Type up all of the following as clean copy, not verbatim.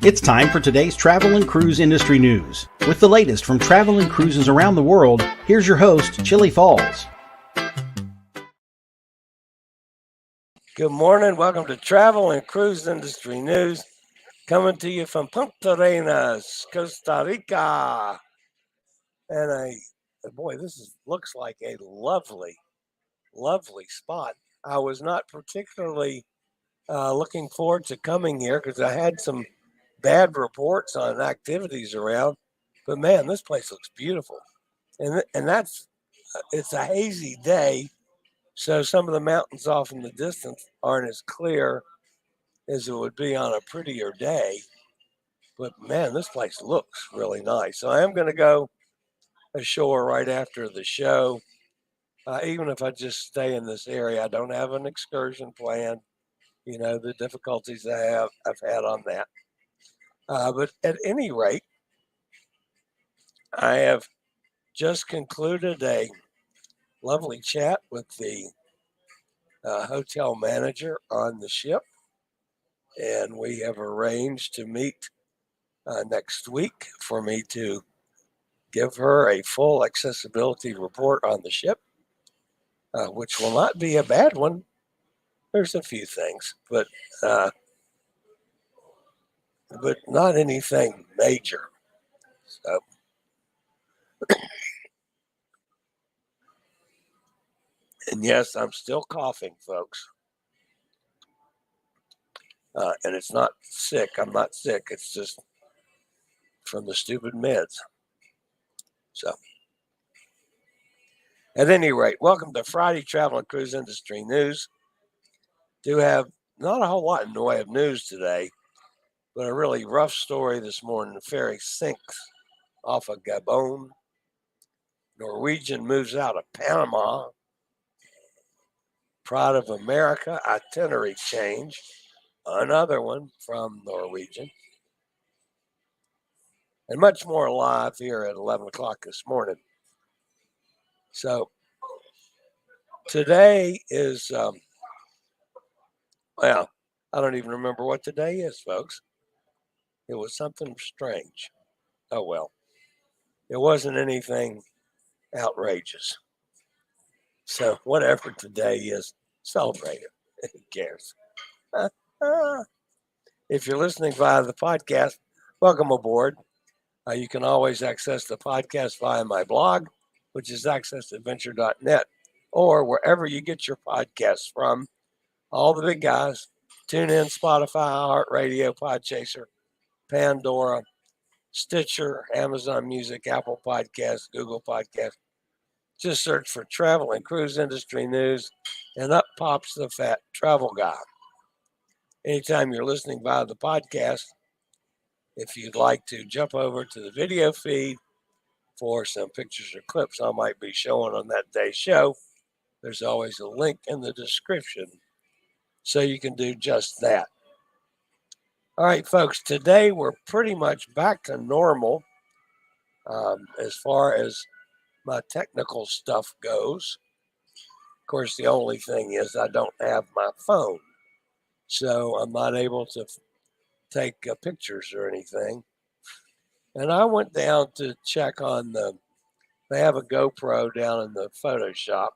It's time for today's travel and cruise industry news. With the latest from travel and cruises around the world, here's your host, Chillie Falls. Good morning. Welcome to Travel and Cruise Industry News, coming to you from Puntarenas, Costa Rica. And boy, this looks like a lovely, lovely spot. I was not particularly looking forward to coming here because I had some bad reports on activities around, but man, this place looks beautiful. And it's a hazy day, so some of the mountains off in the distance aren't as clear as it would be on a prettier day. But man, this place looks really nice. So I am going to go ashore right after the show. Even if I just stay in this area, I don't have an excursion planned. You know, the difficulties I've had on that. But at any rate, I have just concluded a lovely chat with the hotel manager on the ship, and we have arranged to meet next week for me to give her a full accessibility report on the ship, which will not be a bad one. There's a few things, but not anything major. So, and yes, I'm still coughing, folks. And it's not sick. I'm not sick. It's just from the stupid meds. So, at any rate, welcome to Friday Travel and Cruise Industry News. Do have not a whole lot in the way of news today, but a really rough story this morning. The ferry sinks off of Gabon. Norwegian moves out of Panama. Proud of America Itinerary Change, another one from Norwegian. And much more live here at 11 o'clock this morning. So today is, well, I don't even remember what today is, folks. It was something strange. Oh, well, it wasn't anything outrageous. So whatever today is, celebrate it. Who cares? If you're listening via the podcast, welcome aboard. You can always access the podcast via my blog, which is accessadventure.net, or wherever you get your podcasts from. All the big guys, TuneIn, Spotify, iHeartRadio, Podchaser, Pandora, Stitcher, Amazon Music, Apple Podcasts, Google Podcasts. Just search for Travel and Cruise Industry News, and up pops the fat travel guy. Anytime you're listening via the podcast, if you'd like to jump over to the video feed for some pictures or clips I might be showing on that day's show, there's always a link in the description so you can do just that. All right, folks, today we're pretty much back to normal as far as my technical stuff goes. Of course, the only thing is I don't have my phone, so I'm not able to take pictures or anything. And I went down to check on they have a GoPro down in the photo shop,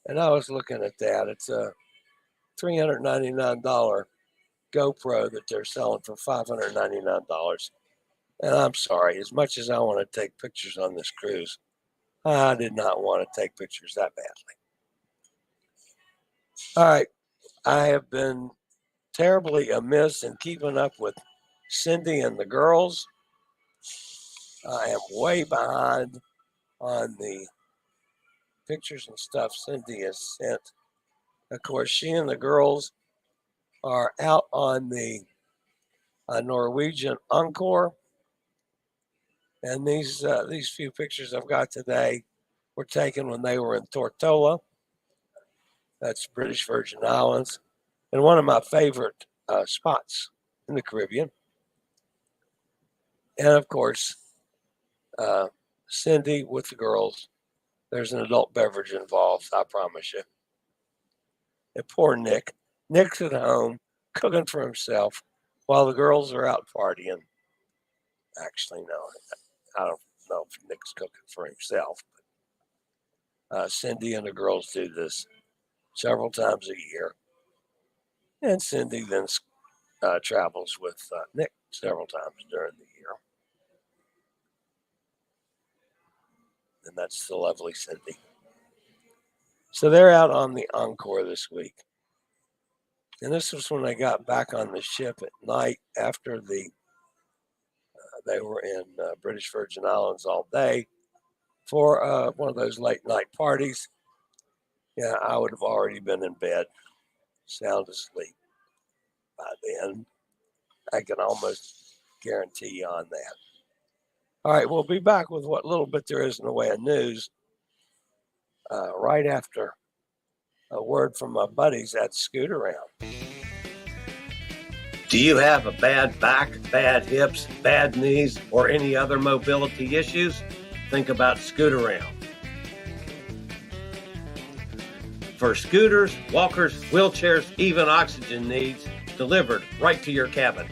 and I was looking at that. It's a $399 GoPro that they're selling for $599. And I'm sorry, as much as I want to take pictures on this cruise, I did not want to take pictures that badly. All right, I have been terribly amiss in keeping up with Cindy and the girls. I am way behind on the pictures and stuff Cindy has sent. Of course, she and the girls are out on the Norwegian Encore. And these few pictures I've got today were taken when they were in Tortola. That's British Virgin Islands, and one of my favorite spots in the Caribbean. And of course, Cindy with the girls. There's an adult beverage involved, I promise you. And poor Nick. Nick's at home cooking for himself while the girls are out partying. Actually, no, I don't know if Nick's cooking for himself. But, Cindy and the girls do this several times a year. And Cindy then travels with Nick several times during the year. And that's the lovely Cindy. So they're out on the Encore this week. And this was when they got back on the ship at night after they were in British Virgin Islands all day for one of those late night parties. Yeah, I would have already been in bed, sound asleep by then. I can almost guarantee you on that. All right, we'll be back with what little bit there is in the way of news right after a word from my buddies at Scoot Around. Do you have a bad back, bad hips, bad knees, or any other mobility issues? Think about Scoot Around. For scooters, walkers, wheelchairs, even oxygen needs, delivered right to your cabin.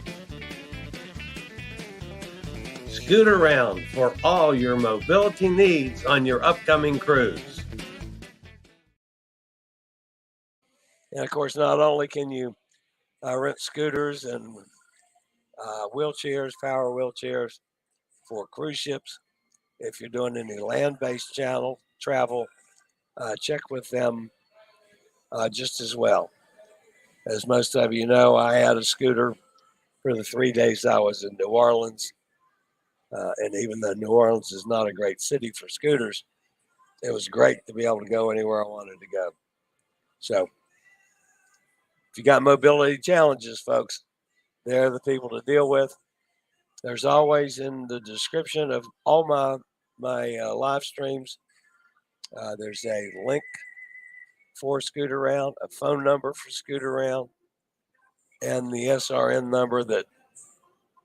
Scoot Around for all your mobility needs on your upcoming cruise. And of course, not only can you rent scooters and wheelchairs, power wheelchairs for cruise ships, if you're doing any land-based travel, check with them just as well. As most of you know, I had a scooter for the 3 days I was in New Orleans. And even though New Orleans is not a great city for scooters, it was great to be able to go anywhere I wanted to go. So if you got mobility challenges, folks, they're the people to deal with. There's always in the description of all my live streams, there's a link for Scoot Around, a phone number for Scoot Around, and the SRN number that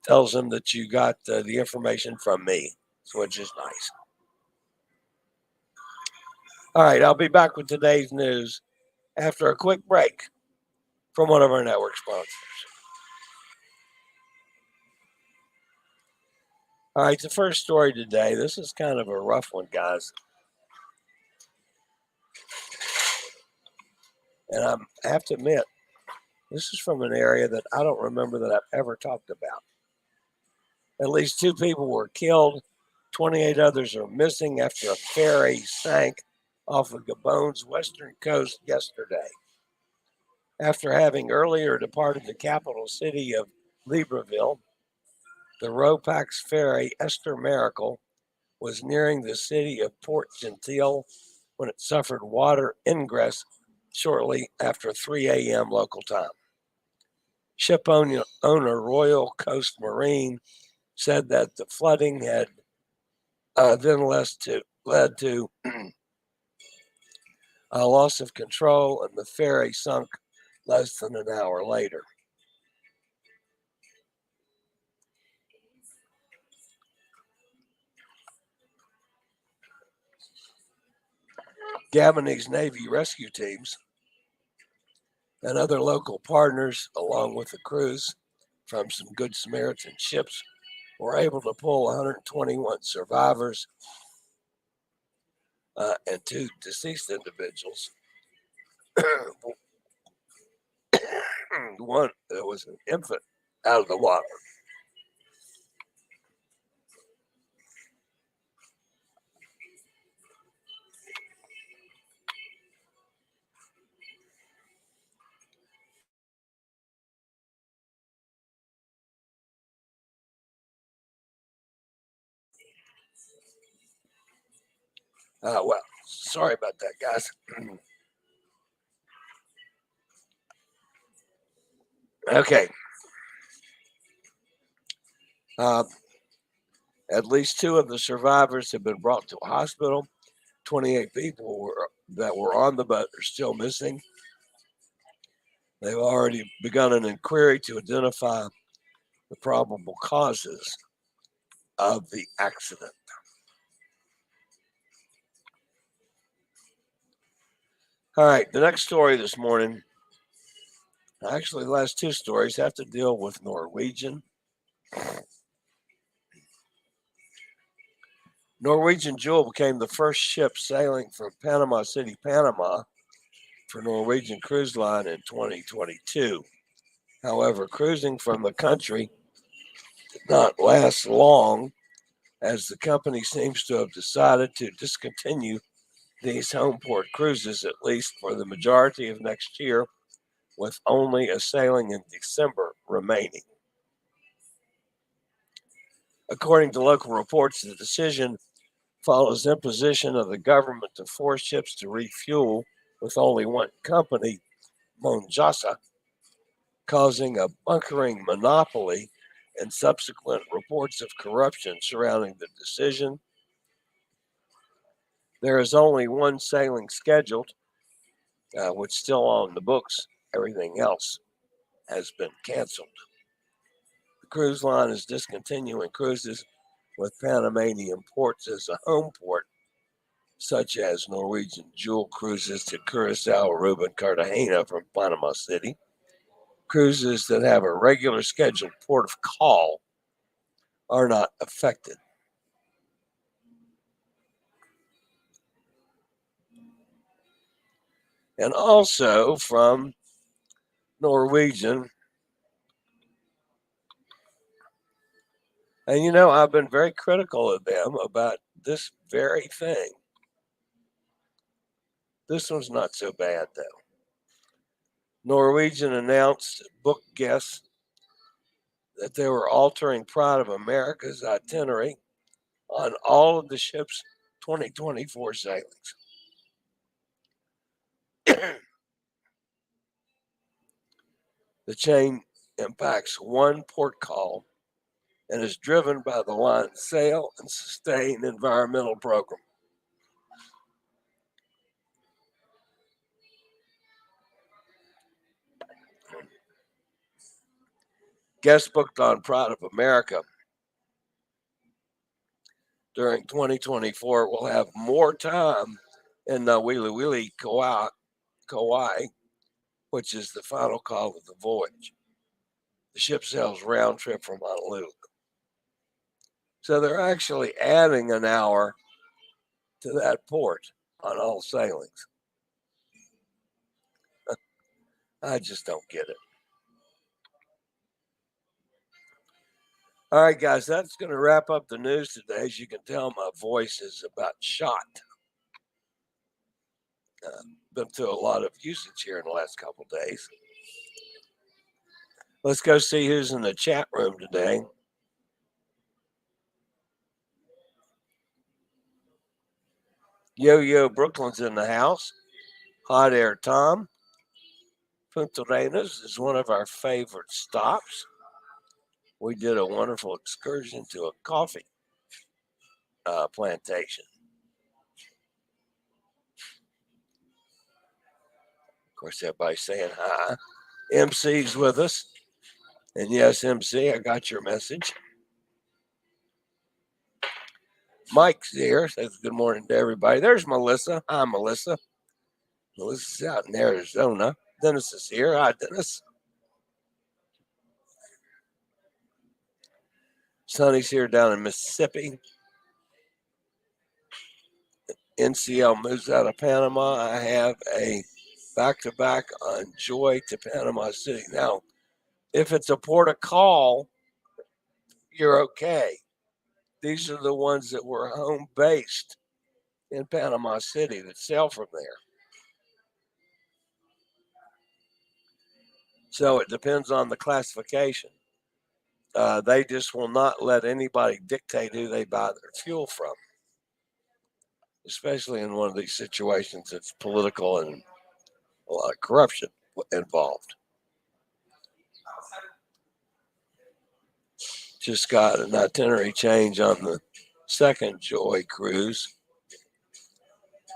tells them that you got the information from me, which is nice. All right, I'll be back with today's news after a quick break from one of our network sponsors. All right, the first story today, this is kind of a rough one, guys. And I have to admit, this is from an area that I don't remember that I've ever talked about. At least 2 people were killed. 28 others are missing after a ferry sank off of Gabon's western coast yesterday. After having earlier departed the capital city of Libreville, the Ro-Pax ferry Esther Miracle was nearing the city of Port-Gentil when it suffered water ingress shortly after 3 a.m. local time. Ship owner Royal Coast Marine said that the flooding had then led to a loss of control, and the ferry sunk less than an hour later. Gabonese Navy rescue teams and other local partners, along with the crews from some Good Samaritan ships, were able to pull 121 survivors and 2 deceased individuals. One that was an infant out of the water. Well, sorry about that, guys. Okay. At least 2 of the survivors have been brought to a hospital. 28 people that were on the boat are still missing. They've already begun an inquiry to identify the probable causes of the accident. All right, the next story this morning, Actually, the last two stories have to deal with Norwegian. Norwegian Jewel became the first ship sailing from Panama City, Panama for Norwegian Cruise Line in 2022. However, cruising from the country did not last long, as the company seems to have decided to discontinue these home port cruises, at least for the majority of next year, with only a sailing in December remaining. According to local reports, the decision follows imposition of the government to force ships to refuel with only one company, Monjasa, causing a bunkering monopoly and subsequent reports of corruption surrounding the decision. There is only one sailing scheduled, which is still on the books. Everything else has been canceled. The cruise line is discontinuing cruises with Panamanian ports as a home port, such as Norwegian Jewel cruises to Curacao, Aruba, and Cartagena from Panama City. Cruises that have a regular scheduled port of call are not affected. And also from Norwegian, and I've been very critical of them about this very thing. This one's not so bad, though. Norwegian announced book guests that they were altering Pride of America's itinerary on all of the ship's 2024 sailings. The change impacts one port call and is driven by the line's sail and sustain environmental program. Guests booked on Pride of America during 2024 will have more time in the Wili Kauai, which is the final call of the voyage. The ship sails round trip from Honolulu. So they're actually adding an hour to that port on all sailings. I just don't get it. All right, guys, that's going to wrap up the news today. As you can tell, my voice is about shot. Been through a lot of usage here in the last couple of days. Let's go see who's in the chat room today. Yo Brooklyn's in the house. Hot Air Tom. Puntarenas is one of our favorite stops. We did a wonderful excursion to a coffee plantation. Of course, everybody's saying hi. MC's with us. And yes, MC, I got your message. Mike's here. Says good morning to everybody. There's Melissa. Hi, Melissa. Melissa's out in Arizona. Dennis is here. Hi, Dennis. Sonny's here down in Mississippi. NCL moves out of Panama. I have a back-to-back on Joy to Panama City. Now, if it's a port of call, you're okay. These are the ones that were home-based in Panama City that sail from there. So it depends on the classification. They just will not let anybody dictate who they buy their fuel from, especially in one of these situations that's political and a lot of corruption involved. Just got an itinerary change on the second Joy cruise,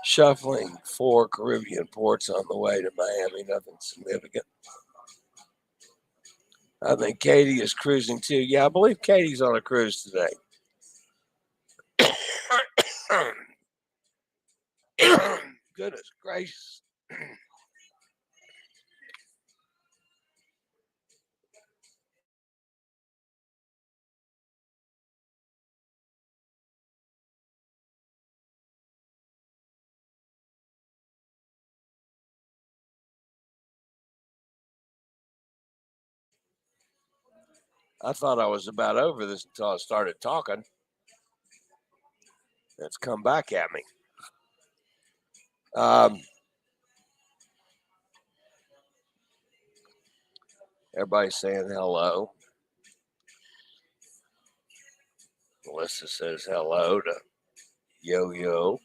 shuffling 4 Caribbean ports on the way to Miami, nothing significant. I think Katie is cruising too. Yeah, I believe Katie's on a cruise today. Goodness gracious. I thought I was about over this until I started talking. It's come back at me. Everybody's saying hello. Melissa says hello to Yo-Yo.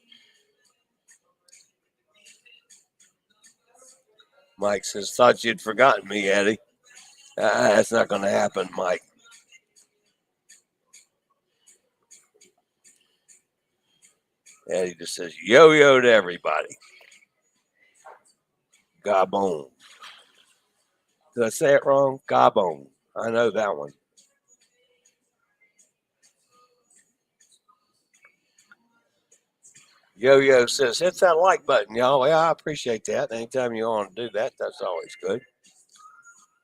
Mike says, thought you'd forgotten me, Eddie. That's not going to happen, Mike. Eddie just says, yo-yo to everybody. Gabon. Did I say it wrong? Gabon. I know that one. Yo-Yo says, hit that like button, y'all. Yeah, I appreciate that. Anytime you want to do that, that's always good.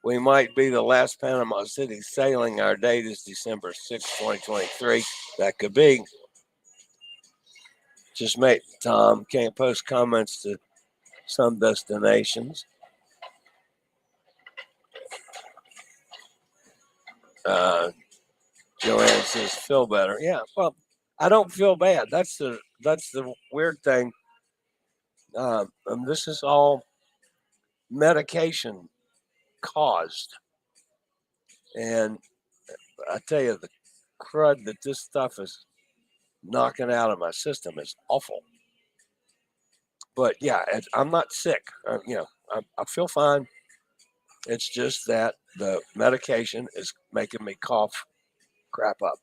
We might be the last Panama City sailing. Our date is December 6, 2023. That could be. Just mate, Tom can't post comments to some destinations. Joanne says, feel better. Yeah, well, I don't feel bad. That's the weird thing. This is all medication caused. And I tell you, the crud that this stuff is knocking out of my system is awful. But yeah, I'm not sick. I feel fine. It's just that the medication is making me cough crap up.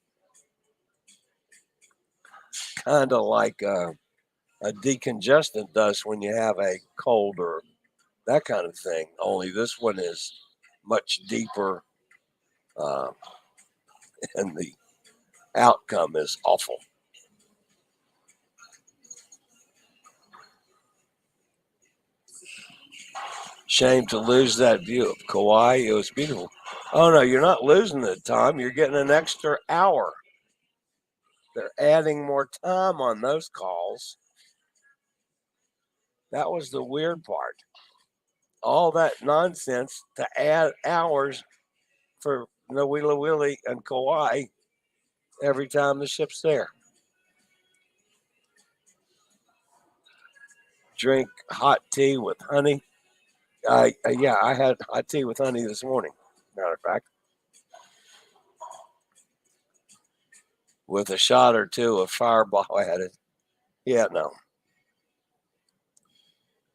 Kind of like a decongestant does when you have a cold or that kind of thing. Only this one is much deeper, and the outcome is awful. Shame to lose that view of Kauai. It was beautiful. Oh no, you're not losing the time. You're getting an extra hour. They're adding more time on those calls. That was the weird part. All that nonsense to add hours for the Wheeler Willie and Kauai every time the ship's there. Drink hot tea with honey. Yeah, I had hot tea with honey this morning, matter of fact. With a shot or two of Fireball added. Yeah, no.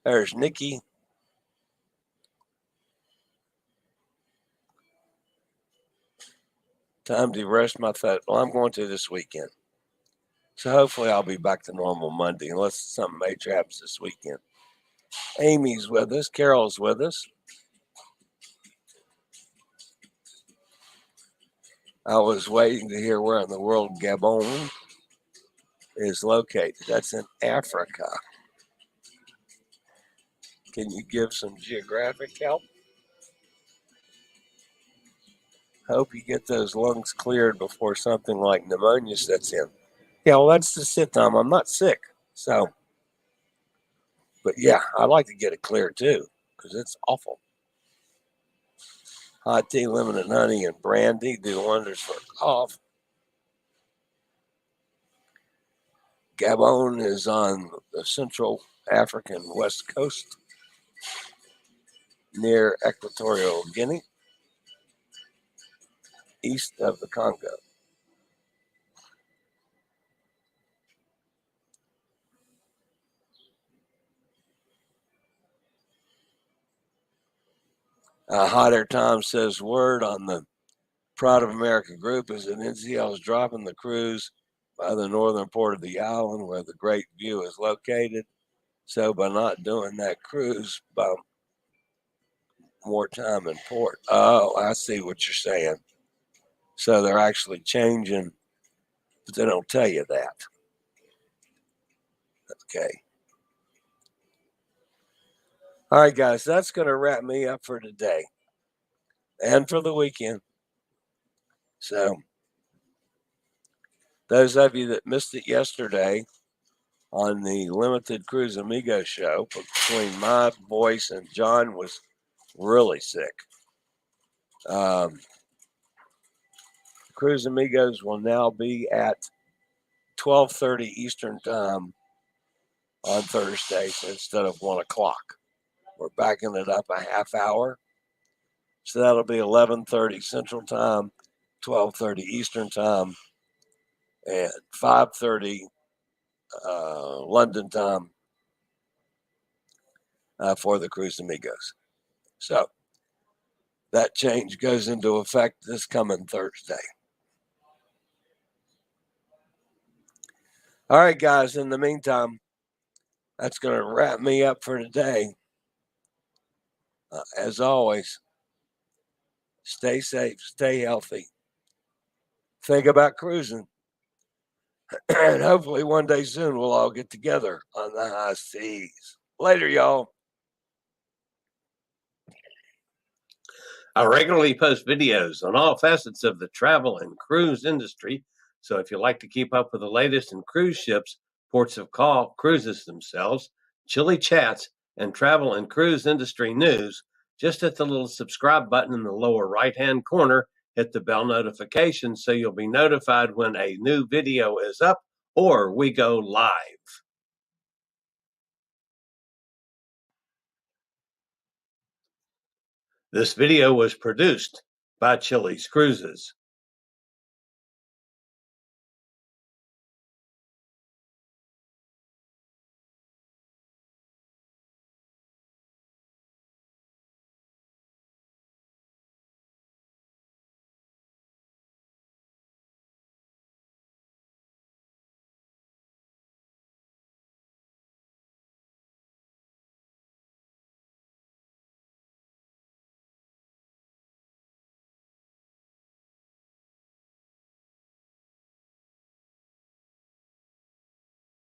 There's Nikki. Time to rest my throat. Well, I'm going to this weekend. So hopefully I'll be back to normal Monday, unless something major happens this weekend. Amy's with us. Carol's with us. I was waiting to hear where in the world Gabon is located. That's in Africa. Can you give some geographic help? Hope you get those lungs cleared before something like pneumonia sets in. Yeah, well, that's the sit time. I'm not sick. So, but yeah, I'd like to get it cleared too, because it's awful. Hot tea, lemon and honey, and brandy do wonders for a cough. Gabon is on the Central African west coast near Equatorial Guinea, east of the Congo. Hot Air Tom says word on the Pride of America group is that NCL is dropping the cruise by the northern port of the island where the Great View is located. So by not doing that cruise, by more time in port. Oh, I see what you're saying. So they're actually changing, but they don't tell you that. Okay. All right, guys, that's going to wrap me up for today and for the weekend. So those of you that missed it yesterday on the Limited Cruise Amigo show, between my voice and John was really sick. Cruise Amigos will now be at 12:30 Eastern Time on Thursdays instead of 1 o'clock. We're backing it up a half hour. So that'll be 11:30 Central Time, 12:30 Eastern Time, and 5:30 London time for the Cruise Amigos. So that change goes into effect this coming Thursday. All right, guys, in the meantime, that's going to wrap me up for today. As always, stay safe, stay healthy. Think about cruising. And hopefully one day soon we'll all get together on the high seas. Later, y'all. I regularly post videos on all facets of the travel and cruise industry. So if you like to keep up with the latest in cruise ships, ports of call, cruises themselves, Chillie chats, and travel and cruise industry news, just hit the little subscribe button in the lower right-hand corner, hit the bell notification so you'll be notified when a new video is up or we go live. This video was produced by Chillie's Cruises.